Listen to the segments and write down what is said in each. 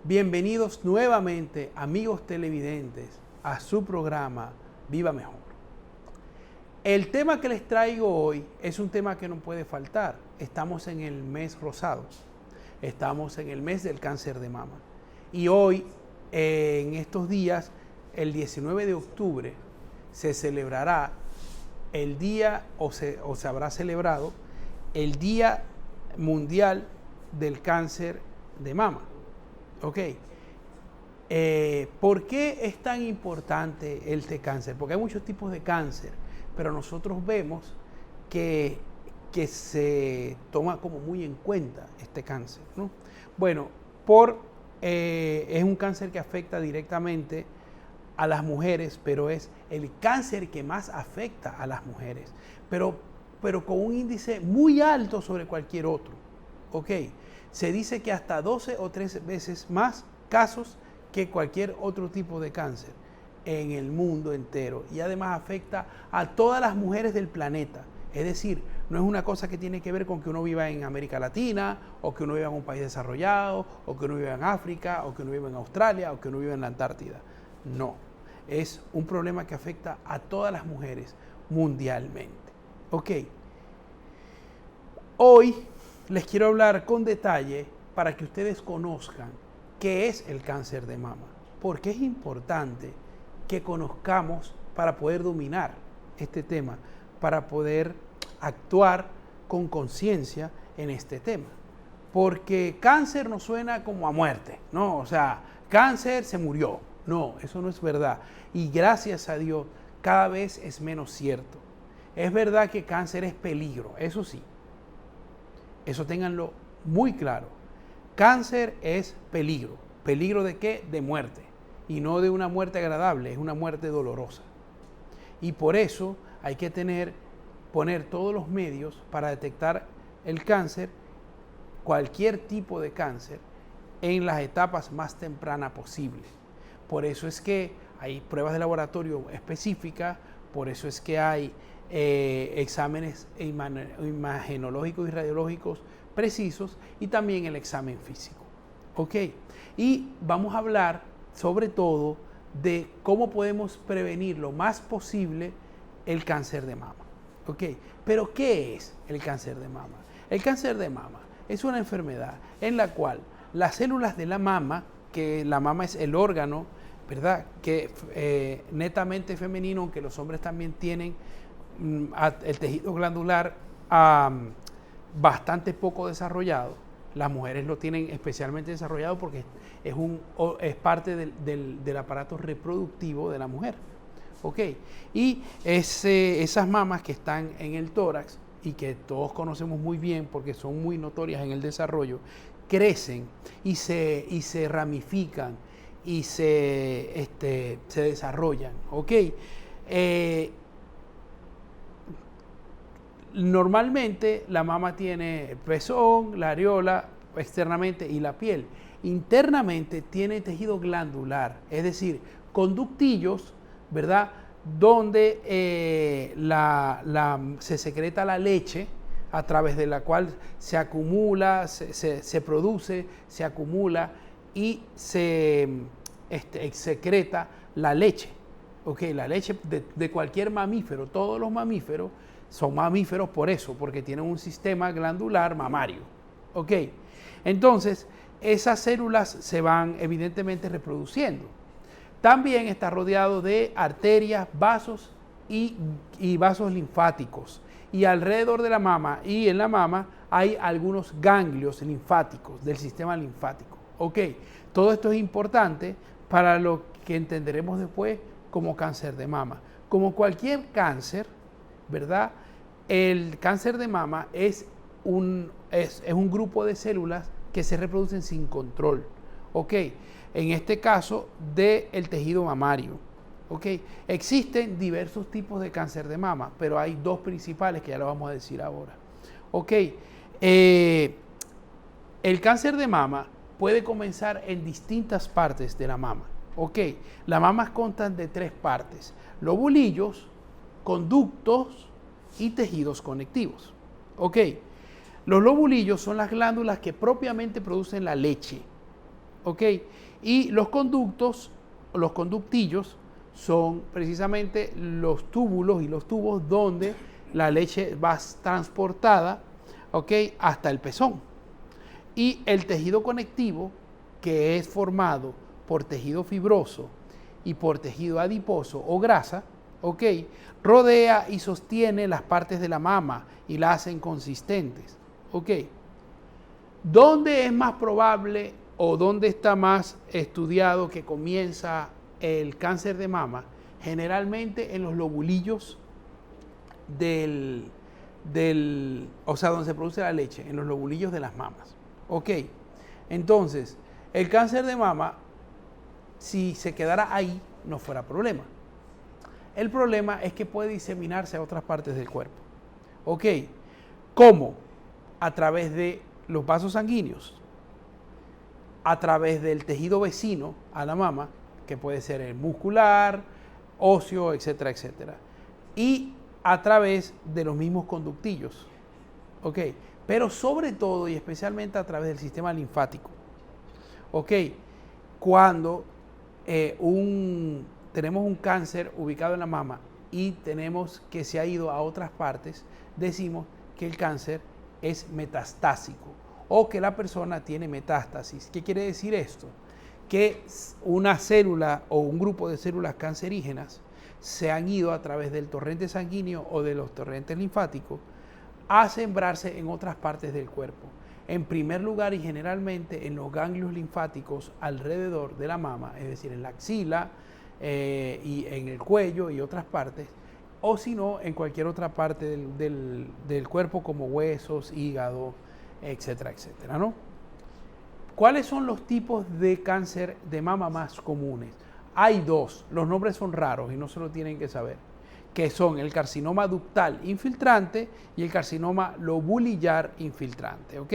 Bienvenidos nuevamente, amigos televidentes, a su programa Viva Mejor. El tema que les traigo hoy es un tema que no puede faltar. Estamos en el mes rosado, estamos en el mes del cáncer de mama. Y hoy, en estos días, el 19 de octubre, se celebrará el día, o se habrá celebrado, el Día Mundial del Cáncer de Mama. Ok. ¿Por qué es tan importante este cáncer? Porque hay muchos tipos de cáncer, pero nosotros vemos que se toma como muy en cuenta este cáncer, ¿no? Bueno, es un cáncer que afecta directamente a las mujeres, pero es el cáncer que más afecta a las mujeres, pero con un índice muy alto sobre cualquier otro. ¿Ok? Se dice que hasta 12 o 13 veces más casos que cualquier otro tipo de cáncer en el mundo entero. Y además afecta a todas las mujeres del planeta. Es decir, no es una cosa que tiene que ver con que uno viva en América Latina, o que uno viva en un país desarrollado, o que uno viva en África, o que uno viva en Australia, o que uno viva en la Antártida. No, es un problema que afecta a todas las mujeres mundialmente. Ok. Hoy les quiero hablar con detalle para que ustedes conozcan qué es el cáncer de mama, porque es importante que conozcamos para poder dominar este tema, para poder actuar con conciencia en este tema. Porque cáncer no suena como a muerte, ¿no? O sea, cáncer se murió. No, eso no es verdad. Y gracias a Dios, cada vez es menos cierto. Es verdad que cáncer es peligro, eso sí. Eso ténganlo muy claro. Cáncer es peligro. ¿Peligro de qué? De muerte. Y no de una muerte agradable, es una muerte dolorosa. Y por eso hay que poner todos los medios para detectar el cáncer, cualquier tipo de cáncer, en las etapas más tempranas posibles. Por eso es que hay pruebas de laboratorio específicas, por eso es que hay exámenes imagenológicos y radiológicos precisos y también el examen físico. ¿Ok? Y vamos a hablar sobre todo de cómo podemos prevenir lo más posible el cáncer de mama. ¿Ok? Pero ¿qué es el cáncer de mama? El cáncer de mama es una enfermedad en la cual las células de la mama, que la mama es el órgano, ¿verdad?, que netamente femenino, aunque los hombres también tienen el tejido glandular bastante poco desarrollado. Las mujeres lo tienen especialmente desarrollado porque es parte del aparato reproductivo de la mujer. ¿Ok? Y esas mamas que están en el tórax y que todos conocemos muy bien porque son muy notorias en el desarrollo, crecen y se ramifican y se desarrollan. ¿Ok? Normalmente la mama tiene el pezón, la areola externamente y la piel. Internamente tiene tejido glandular, es decir, conductillos, ¿verdad?, donde se secreta la leche, a través de la cual se acumula, se produce, se acumula y se secreta la leche. Okay, la leche de cualquier mamífero, todos los mamíferos son mamíferos por eso, porque tienen un sistema glandular mamario. ¿Ok? Entonces, esas células se van evidentemente reproduciendo. También está rodeado de arterias, vasos y vasos linfáticos. Y alrededor de la mama y en la mama hay algunos ganglios linfáticos del sistema linfático. ¿Ok? Todo esto es importante para lo que entenderemos después como cáncer de mama. Como cualquier cáncer, ¿verdad?, el cáncer de mama es un grupo de células que se reproducen sin control. ¿Ok? En este caso, del tejido mamario. ¿Ok? Existen diversos tipos de cáncer de mama, pero hay dos principales que ya lo vamos a decir ahora. ¿Ok? El cáncer de mama puede comenzar en distintas partes de la mama. ¿Ok? Las mamas constan de tres partes: lobulillos, conductos y tejidos conectivos. ¿Ok? Los lobulillos son las glándulas que propiamente producen la leche. ¿ok? Y los conductos, los conductillos, son precisamente los túbulos y los tubos donde la leche va transportada, ¿ok?, hasta el pezón. Y el tejido conectivo, que es formado por tejido fibroso y por tejido adiposo o grasa, ¿ok?, rodea y sostiene las partes de la mama y la hacen consistentes, ¿ok? ¿Dónde es más probable o dónde está más estudiado que comienza el cáncer de mama? Generalmente en los lobulillos o sea, donde se produce la leche, en los lobulillos de las mamas. Ok, entonces, el cáncer de mama, si se quedara ahí, no fuera problema. El problema es que puede diseminarse a otras partes del cuerpo. Ok, ¿cómo? A través de los vasos sanguíneos, a través del tejido vecino a la mama, que puede ser el muscular, óseo, etcétera, etcétera. Y a través de los mismos conductillos. ¿Ok? Pero sobre todo y especialmente a través del sistema linfático. ¿Ok? Cuando tenemos un cáncer ubicado en la mama y tenemos que se ha ido a otras partes, decimos que el cáncer es metastásico o que la persona tiene metástasis. ¿Qué quiere decir esto? Que una célula o un grupo de células cancerígenas se han ido a través del torrente sanguíneo o de los torrentes linfáticos a sembrarse en otras partes del cuerpo. En primer lugar y generalmente en los ganglios linfáticos alrededor de la mama, es decir, en la axila y en el cuello y otras partes, o si no, en cualquier otra parte del cuerpo como huesos, hígado, etcétera, etcétera, ¿no? ¿Cuáles son los tipos de cáncer de mama más comunes? Hay dos, los nombres son raros y no se lo tienen que saber, que son el carcinoma ductal infiltrante y el carcinoma lobulillar infiltrante, ¿ok?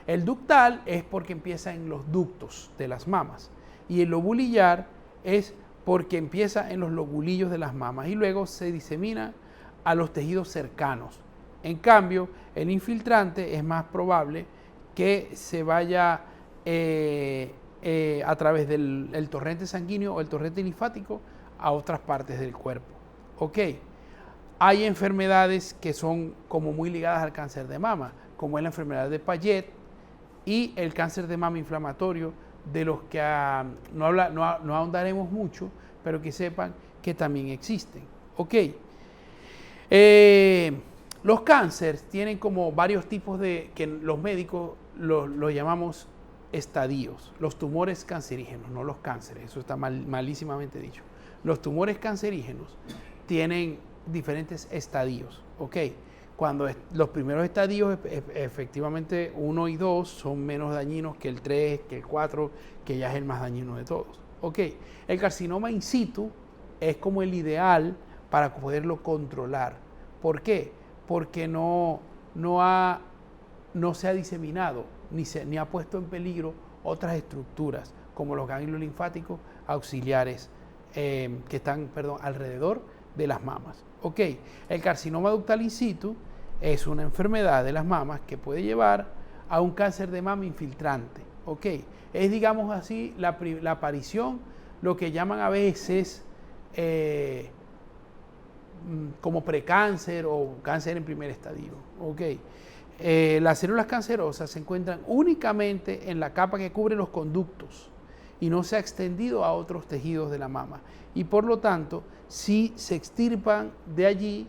El ductal es porque empieza en los ductos de las mamas y el lobulillar es porque empieza en los lobulillos de las mamas y luego se disemina a los tejidos cercanos. En cambio, el infiltrante es más probable que se vaya a través del torrente sanguíneo o el torrente linfático a otras partes del cuerpo. Ok, hay enfermedades que son como muy ligadas al cáncer de mama, como es la enfermedad de Payet y el cáncer de mama inflamatorio, de los que no ahondaremos mucho, pero que sepan que también existen. Ok, los cánceres tienen como varios tipos que los médicos lo llamamos estadios. Los tumores cancerígenos, no los cánceres, eso está malísimamente dicho. Los tumores cancerígenos tienen diferentes estadios, ¿ok? Cuando los primeros estadios, efectivamente 1 y 2 son menos dañinos que el 3, que el 4, que ya es el más dañino de todos, ¿ok? El carcinoma in situ es como el ideal para poderlo controlar. ¿Por qué? Porque no se ha diseminado ni ha puesto en peligro otras estructuras, como los ganglios linfáticos auxiliares que están, alrededor de las mamas. Ok, el carcinoma ductal in situ es una enfermedad de las mamas que puede llevar a un cáncer de mama infiltrante. Ok, es, digamos así, la aparición, lo que llaman a veces como precáncer o cáncer en primer estadio. Ok, las células cancerosas se encuentran únicamente en la capa que cubre los conductos y no se ha extendido a otros tejidos de la mama. Y por lo tanto, si se extirpan de allí,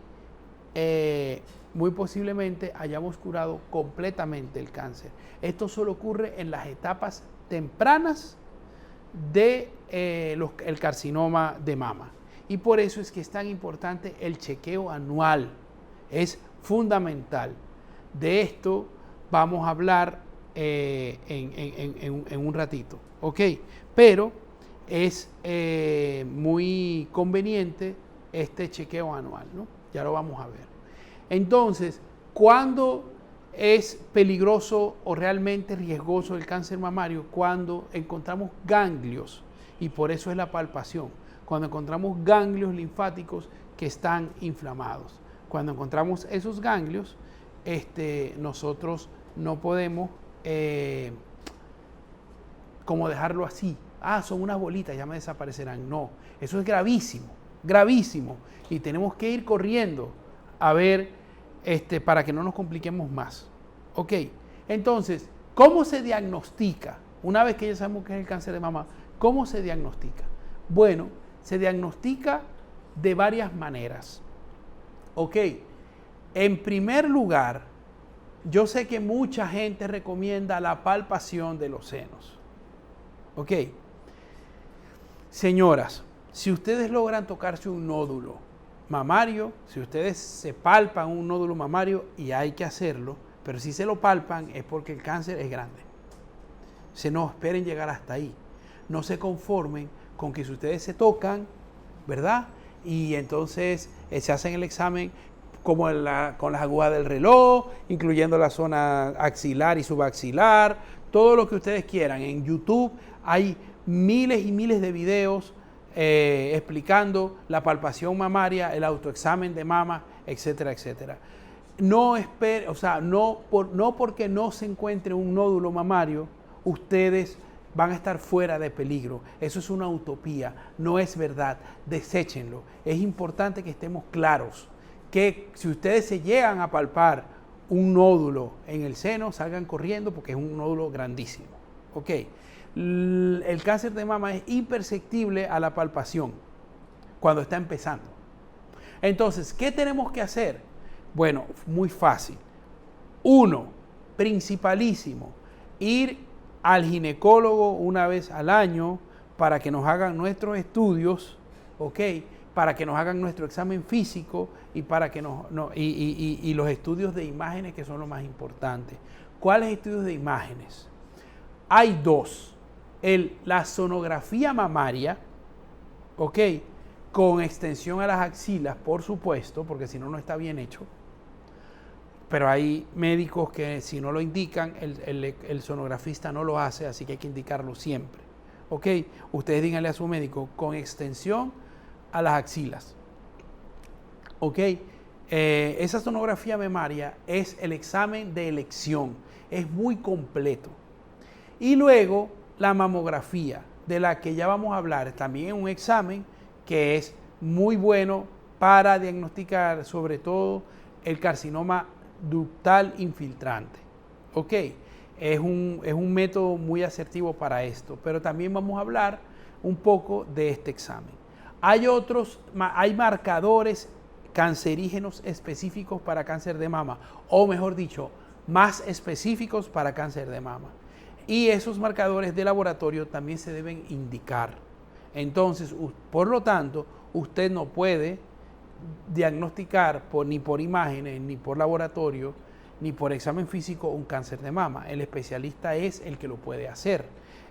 muy posiblemente hayamos curado completamente el cáncer. Esto solo ocurre en las etapas tempranas del carcinoma de mama. Y por eso es que es tan importante el chequeo anual. Es fundamental. De esto vamos a hablar en un ratito, ¿ok? Pero es muy conveniente este chequeo anual, ¿no? Ya lo vamos a ver. Entonces, ¿cuándo es peligroso o realmente riesgoso el cáncer mamario? Cuando encontramos ganglios, y por eso es la palpación. Cuando encontramos ganglios linfáticos que están inflamados. Cuando encontramos esos ganglios, nosotros no podemos como dejarlo así. Ah, son unas bolitas, ya me desaparecerán. No, eso es gravísimo, gravísimo. Y tenemos que ir corriendo a ver, para que no nos compliquemos más. Ok, entonces, ¿cómo se diagnostica? Una vez que ya sabemos que es el cáncer de mama, ¿cómo se diagnostica? Bueno, se diagnostica de varias maneras. Ok, en primer lugar, yo sé que mucha gente recomienda la palpación de los senos. Ok, señoras, si ustedes logran tocarse un nódulo mamario, si ustedes se palpan un nódulo mamario, y hay que hacerlo, pero si se lo palpan es porque el cáncer es grande. No esperen llegar hasta ahí. No se conformen con que si ustedes se tocan, ¿verdad? Y entonces se hacen el examen como con las agujas del reloj, incluyendo la zona axilar y subaxilar, todo lo que ustedes quieran. En YouTube hay miles y miles de videos explicando la palpación mamaria, el autoexamen de mama, etcétera, etcétera. No porque no se encuentre un nódulo mamario, ustedes van a estar fuera de peligro. Eso es una utopía, no es verdad. Deséchenlo. Es importante que estemos claros que si ustedes se llegan a palpar un nódulo en el seno, salgan corriendo porque es un nódulo grandísimo. Ok. El cáncer de mama es imperceptible a la palpación cuando está empezando. Entonces, ¿qué tenemos que hacer? Bueno, muy fácil. Uno, principalísimo, ir al ginecólogo una vez al año para que nos hagan nuestros estudios, ¿ok? Para que nos hagan nuestro examen físico y para que y los estudios de imágenes, que son lo más importante. ¿Cuáles estudios de imágenes? Hay dos. La sonografía mamaria, ¿ok? Con extensión a las axilas, por supuesto, porque si no, no está bien hecho. Pero hay médicos que si no lo indican, el sonografista no lo hace, así que hay que indicarlo siempre. ¿Ok? Ustedes díganle a su médico con extensión a las axilas. ¿Ok? Esa sonografía mamaria es el examen de elección. Es muy completo. Y luego la mamografía, de la que ya vamos a hablar, también es un examen que es muy bueno para diagnosticar sobre todo el carcinoma ductal infiltrante. Ok, es un método muy asertivo para esto, pero también vamos a hablar un poco de este examen. Hay marcadores cancerígenos específicos para cáncer de mama, o mejor dicho, más específicos para cáncer de mama. Y esos marcadores de laboratorio también se deben indicar. Entonces, por lo tanto, usted no puede diagnosticar ni por imágenes, ni por laboratorio, ni por examen físico un cáncer de mama. El especialista es el que lo puede hacer.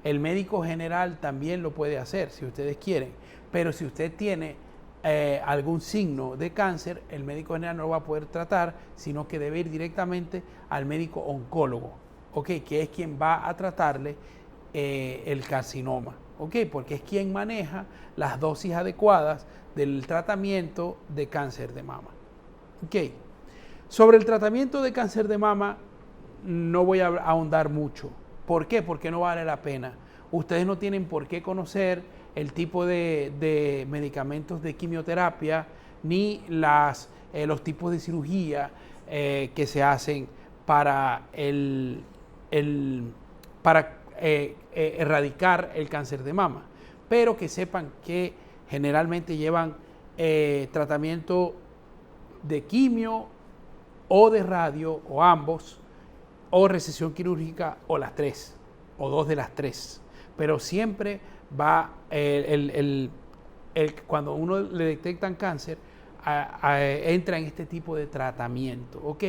El médico general también lo puede hacer, si ustedes quieren. Pero si usted tiene algún signo de cáncer, el médico general no lo va a poder tratar, sino que debe ir directamente al médico oncólogo, ¿okay? Que es quien va a tratarle el carcinoma, ¿okay? Porque es quien maneja las dosis adecuadas del tratamiento de cáncer de mama. ¿Okay? Sobre el tratamiento de cáncer de mama no voy a ahondar mucho. ¿Por qué? Porque no vale la pena. Ustedes no tienen por qué conocer el tipo de medicamentos de quimioterapia ni los tipos de cirugía que se hacen para erradicar el cáncer de mama. Pero que sepan que generalmente llevan tratamiento de quimio o de radio, o ambos, o recesión quirúrgica, o las tres, o dos de las tres. Pero siempre va, cuando uno le detectan cáncer, entra en este tipo de tratamiento, ¿ok?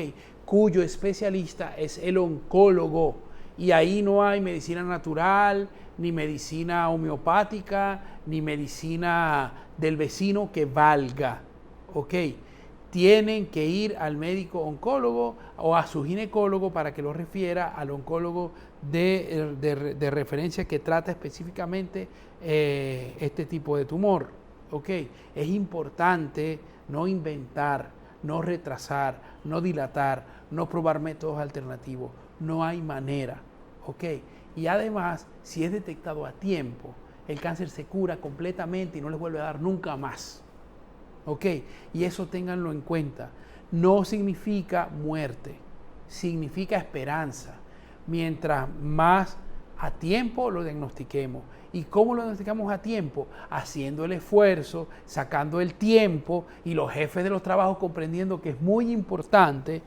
Cuyo especialista es el oncólogo. Y ahí no hay medicina natural, ni medicina homeopática, ni medicina del vecino que valga, ¿ok? Tienen que ir al médico oncólogo o a su ginecólogo para que lo refiera al oncólogo de referencia que trata específicamente este tipo de tumor, ¿ok? Es importante no inventar, no retrasar, no dilatar, no probar métodos alternativos. No hay manera, ¿ok? Y además, si es detectado a tiempo, el cáncer se cura completamente y no les vuelve a dar nunca más. ¿Ok? Y eso ténganlo en cuenta. No significa muerte, significa esperanza. Mientras más a tiempo lo diagnostiquemos. ¿Y cómo lo diagnosticamos a tiempo? Haciendo el esfuerzo, sacando el tiempo y los jefes de los trabajos comprendiendo que es muy importante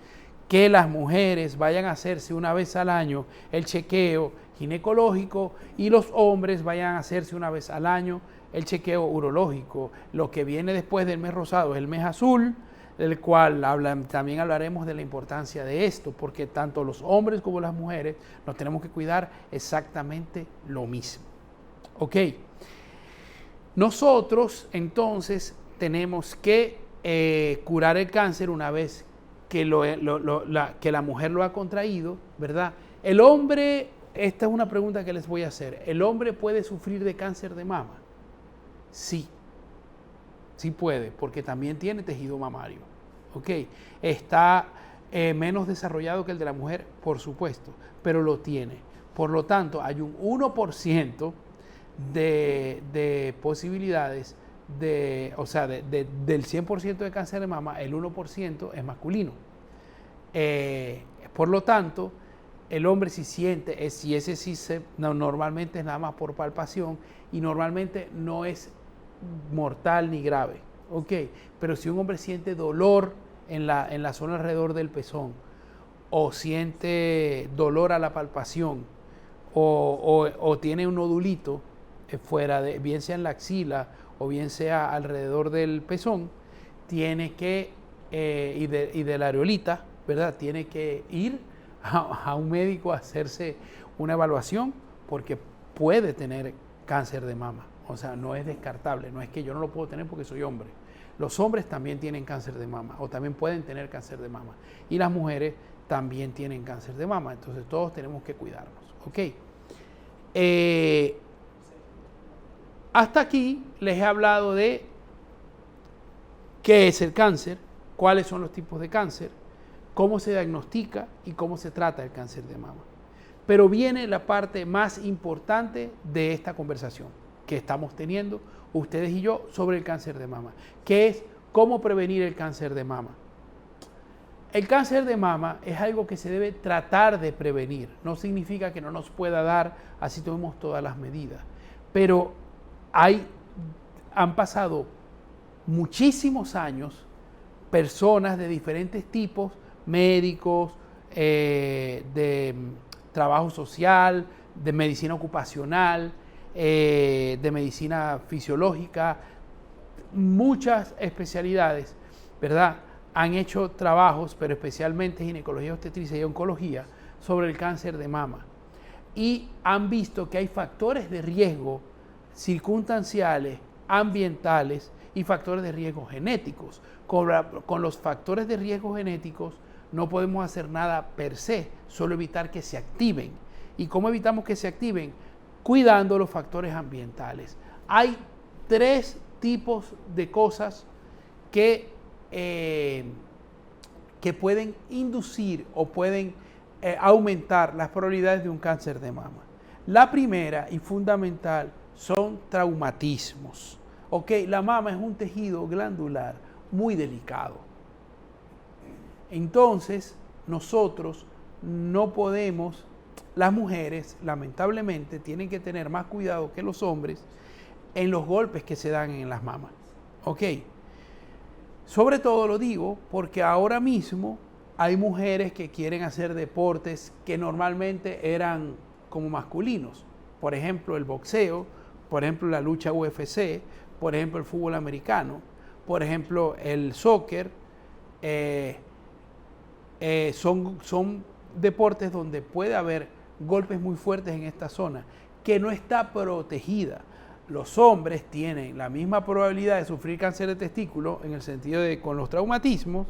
que las mujeres vayan a hacerse una vez al año el chequeo ginecológico y los hombres vayan a hacerse una vez al año el chequeo urológico. Lo que viene después del mes rosado es el mes azul, del cual también hablaremos de la importancia de esto, porque tanto los hombres como las mujeres nos tenemos que cuidar exactamente lo mismo. ¿Ok? Nosotros entonces tenemos que curar el cáncer una vez que la mujer lo ha contraído, ¿verdad? El hombre, esta es una pregunta que les voy a hacer, ¿el hombre puede sufrir de cáncer de mama? Sí, sí puede, porque también tiene tejido mamario. ¿Ok? Está menos desarrollado que el de la mujer, por supuesto, pero lo tiene. Por lo tanto, hay un 1% de posibilidades del 100% de cáncer de mama, el 1% es masculino. Por lo tanto, el hombre si siente, normalmente es nada más por palpación y normalmente no es mortal ni grave. Ok, pero si un hombre siente dolor en la zona alrededor del pezón o siente dolor a la palpación o tiene un nodulito fuera bien sea en la axila o bien sea alrededor del pezón, tiene que, y de la areolita, ¿verdad? Tiene que ir a un médico a hacerse una evaluación porque puede tener cáncer de mama. O sea, no es descartable, no es que yo no lo puedo tener porque soy hombre. Los hombres también tienen cáncer de mama o también pueden tener cáncer de mama. Y las mujeres también tienen cáncer de mama. Entonces todos tenemos que cuidarnos. ¿Ok? Hasta aquí les he hablado de qué es el cáncer, cuáles son los tipos de cáncer, cómo se diagnostica y cómo se trata el cáncer de mama. Pero viene la parte más importante de esta conversación que estamos teniendo ustedes y yo sobre el cáncer de mama, que es cómo prevenir el cáncer de mama. El cáncer de mama es algo que se debe tratar de prevenir. No significa que no nos pueda dar así tomemos todas las medidas. Pero han pasado muchísimos años, personas de diferentes tipos, médicos, de trabajo social, de medicina ocupacional, de medicina fisiológica, muchas especialidades, ¿verdad? Han hecho trabajos, pero especialmente ginecología, obstetricia y oncología, sobre el cáncer de mama. Y han visto que hay factores de riesgo circunstanciales, ambientales y factores de riesgo genéticos. Con los factores de riesgo genéticos no podemos hacer nada per se, solo evitar que se activen. ¿Y cómo evitamos que se activen? Cuidando los factores ambientales. Hay 3 tipos de cosas que pueden inducir o pueden aumentar las probabilidades de un cáncer de mama. La primera y fundamental son traumatismos. Ok, la mama es un tejido glandular muy delicado. Entonces, nosotros no podemos, las mujeres lamentablemente tienen que tener más cuidado que los hombres en los golpes que se dan en las mamas. Ok, sobre todo lo digo porque ahora mismo hay mujeres que quieren hacer deportes que normalmente eran como masculinos. Por ejemplo, el boxeo, por ejemplo, la lucha UFC, por ejemplo, el fútbol americano, por ejemplo, el soccer. Son deportes donde puede haber golpes muy fuertes en esta zona, que no está protegida. Los hombres tienen la misma probabilidad de sufrir cáncer de testículo en el sentido de con los traumatismos,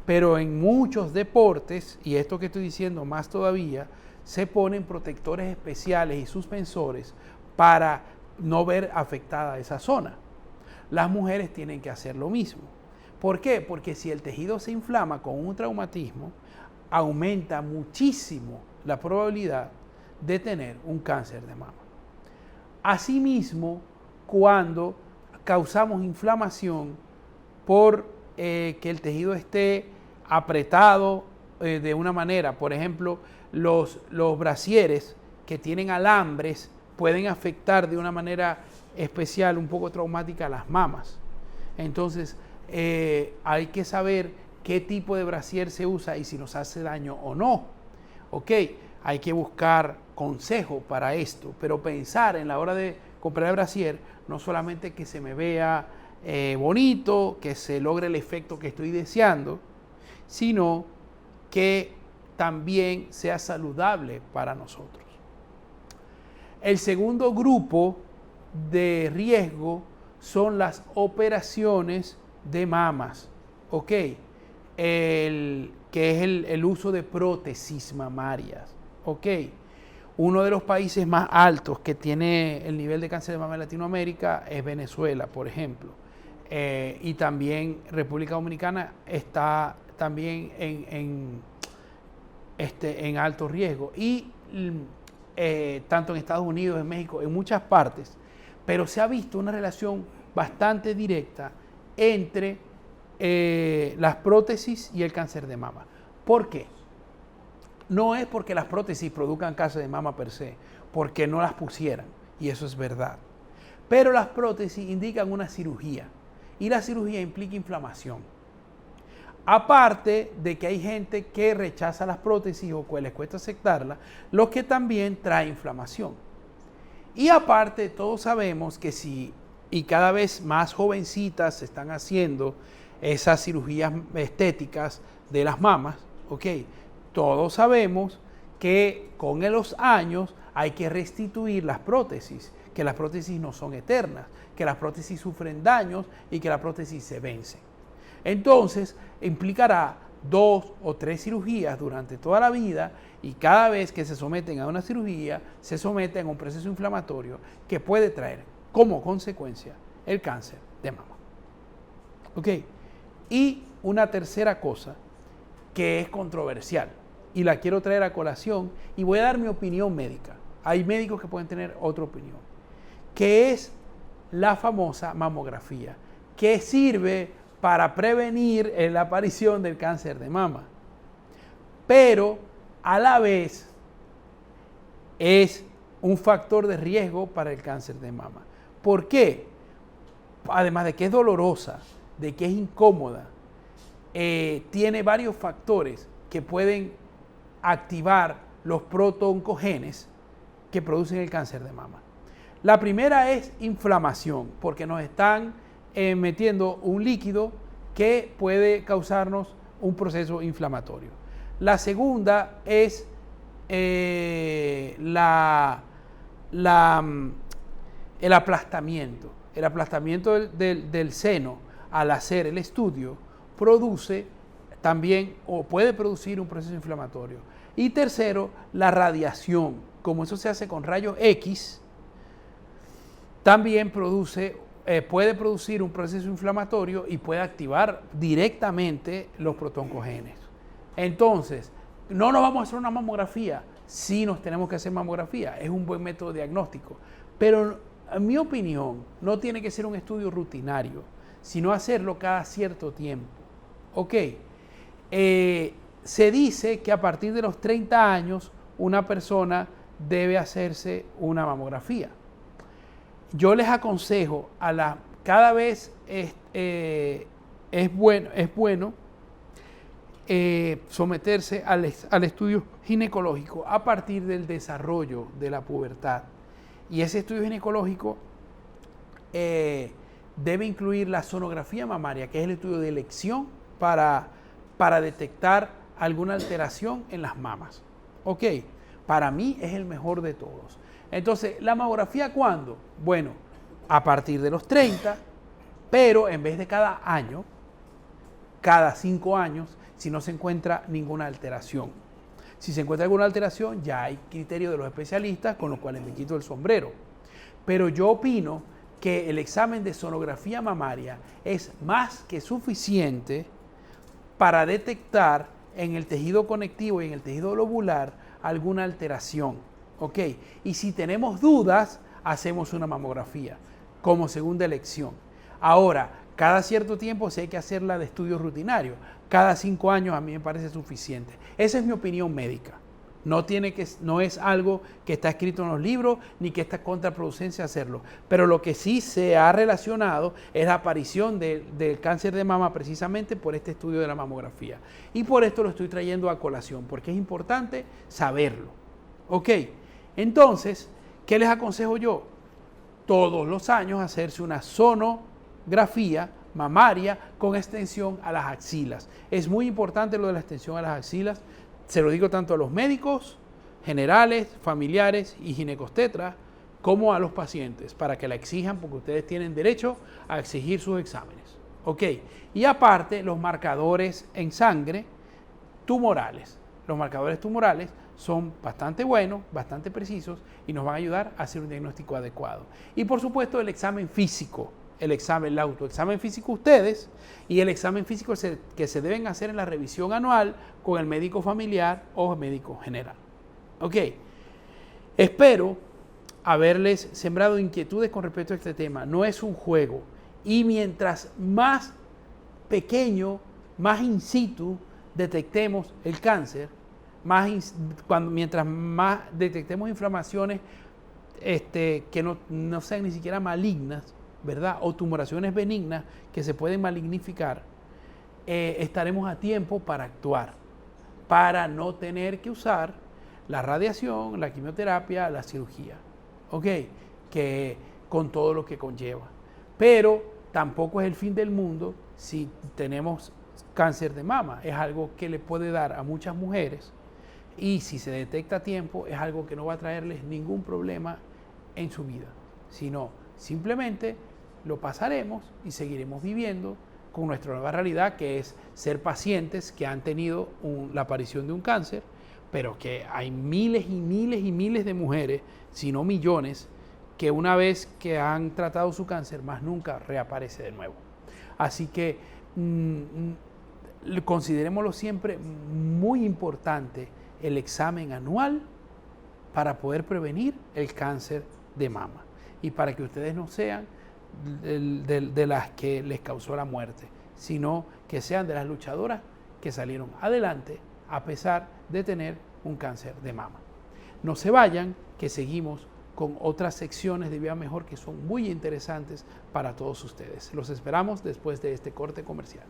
pero en muchos deportes, y esto que estoy diciendo más todavía, se ponen protectores especiales y suspensores para no ver afectada esa zona. Las mujeres tienen que hacer lo mismo. ¿Por qué? Porque si el tejido se inflama con un traumatismo, aumenta muchísimo la probabilidad de tener un cáncer de mama. Asimismo, cuando causamos inflamación por que el tejido esté apretado de una manera, por ejemplo, los brasieres que tienen alambres pueden afectar de una manera especial, un poco traumática, a las mamas. Entonces, hay que saber qué tipo de brasier se usa y si nos hace daño o no. Ok, hay que buscar consejo para esto, pero pensar en la hora de comprar el brasier, no solamente que se me vea bonito, que se logre el efecto que estoy deseando, sino que también sea saludable para nosotros. El segundo grupo de riesgo son las operaciones de mamas, ¿ok? Que es el uso de prótesis mamarias, ¿ok? Uno de los países más altos que tiene el nivel de cáncer de mama en Latinoamérica es Venezuela, por ejemplo. Y también República Dominicana está también en alto riesgo. Y tanto en Estados Unidos, en México, en muchas partes. Pero se ha visto una relación bastante directa entre las prótesis y el cáncer de mama. ¿Por qué? No es porque las prótesis produzcan cáncer de mama per se, porque no las pusieran, y eso es verdad. Pero las prótesis indican una cirugía, y la cirugía implica inflamación. Aparte de que hay gente que rechaza las prótesis o que les cuesta aceptarlas, lo que también trae inflamación. Y aparte, todos sabemos que y cada vez más jovencitas se están haciendo esas cirugías estéticas de las mamas, ¿ok? Todos sabemos que con los años hay que restituir las prótesis, que las prótesis no son eternas, que las prótesis sufren daños y que las prótesis se vencen. Entonces, implicará 2 o 3 cirugías durante toda la vida y cada vez que se someten a una cirugía, se someten a un proceso inflamatorio que puede traer como consecuencia el cáncer de mama. ¿Ok? Y una tercera cosa que es controversial y la quiero traer a colación y voy a dar mi opinión médica. Hay médicos que pueden tener otra opinión, que es la famosa mamografía, que sirve para prevenir la aparición del cáncer de mama. Pero a la vez es un factor de riesgo para el cáncer de mama. ¿Por qué? Además de que es dolorosa, de que es incómoda, tiene varios factores que pueden activar los protooncogenes que producen el cáncer de mama. La primera es inflamación, porque nos están metiendo un líquido que puede causarnos un proceso inflamatorio. La segunda es el aplastamiento. El aplastamiento del seno al hacer el estudio produce también o puede producir un proceso inflamatorio. Y tercero, la radiación. Como eso se hace con rayos X, también puede producir un proceso inflamatorio y puede activar directamente los protooncogenes. Entonces, no nos vamos a hacer una mamografía, sí nos tenemos que hacer mamografía, es un buen método diagnóstico, pero en mi opinión no tiene que ser un estudio rutinario, sino hacerlo cada cierto tiempo. Ok, se dice que a partir de los 30 años una persona debe hacerse una mamografía. Yo les aconsejo cada vez es bueno someterse al estudio ginecológico a partir del desarrollo de la pubertad. Y ese estudio ginecológico debe incluir la sonografía mamaria, que es el estudio de elección para detectar alguna alteración en las mamas. Ok, para mí es el mejor de todos. Entonces, ¿la mamografía cuándo? Bueno, a partir de los 30, pero en vez de cada año, cada 5 años, si no se encuentra ninguna alteración. Si se encuentra alguna alteración, ya hay criterio de los especialistas, con los cuales me quito el sombrero. Pero yo opino que el examen de sonografía mamaria es más que suficiente para detectar en el tejido conectivo y en el tejido lobular alguna alteración. ¿Ok? Y si tenemos dudas, hacemos una mamografía como segunda elección. Ahora, cada cierto tiempo sí hay que hacerla de estudio rutinario. Cada 5 años a mí me parece suficiente. Esa es mi opinión médica. No es algo que está escrito en los libros ni que está contraproducencia hacerlo. Pero lo que sí se ha relacionado es la aparición del cáncer de mama precisamente por este estudio de la mamografía. Y por esto lo estoy trayendo a colación, porque es importante saberlo. ¿Ok? Entonces, ¿qué les aconsejo yo? Todos los años hacerse una sonografía mamaria con extensión a las axilas. Es muy importante lo de la extensión a las axilas. Se lo digo tanto a los médicos generales, familiares y ginecobstetras como a los pacientes para que la exijan, porque ustedes tienen derecho a exigir sus exámenes. ¿Ok? Y aparte, los marcadores en sangre tumorales. Los marcadores tumorales son bastante buenos, bastante precisos y nos van a ayudar a hacer un diagnóstico adecuado. Y por supuesto, el examen físico. El autoexamen físico ustedes y el examen físico que se deben hacer en la revisión anual con el médico familiar o el médico general. Ok, espero haberles sembrado inquietudes con respecto a este tema. No es un juego y mientras más pequeño, más in situ detectemos el cáncer, mientras más detectemos inflamaciones que no sean ni siquiera malignas, ¿verdad? O tumoraciones benignas que se pueden malignificar, estaremos a tiempo para actuar, para no tener que usar la radiación, la quimioterapia, la cirugía, ¿ok? Que con todo lo que conlleva. Pero tampoco es el fin del mundo si tenemos cáncer de mama. Es algo que le puede dar a muchas mujeres y si se detecta a tiempo es algo que no va a traerles ningún problema en su vida, sino simplemente lo pasaremos y seguiremos viviendo con nuestra nueva realidad, que es ser pacientes que han tenido la aparición de un cáncer, pero que hay miles y miles y miles de mujeres, si no millones, que una vez que han tratado su cáncer, más nunca reaparece de nuevo. Así que considerémoslo siempre muy importante el examen anual para poder prevenir el cáncer de mama y para que ustedes no sean de las que les causó la muerte, sino que sean de las luchadoras que salieron adelante a pesar de tener un cáncer de mama. No se vayan, que seguimos con otras secciones de Viva Mejor que son muy interesantes para todos ustedes. Los esperamos después de este corte comercial.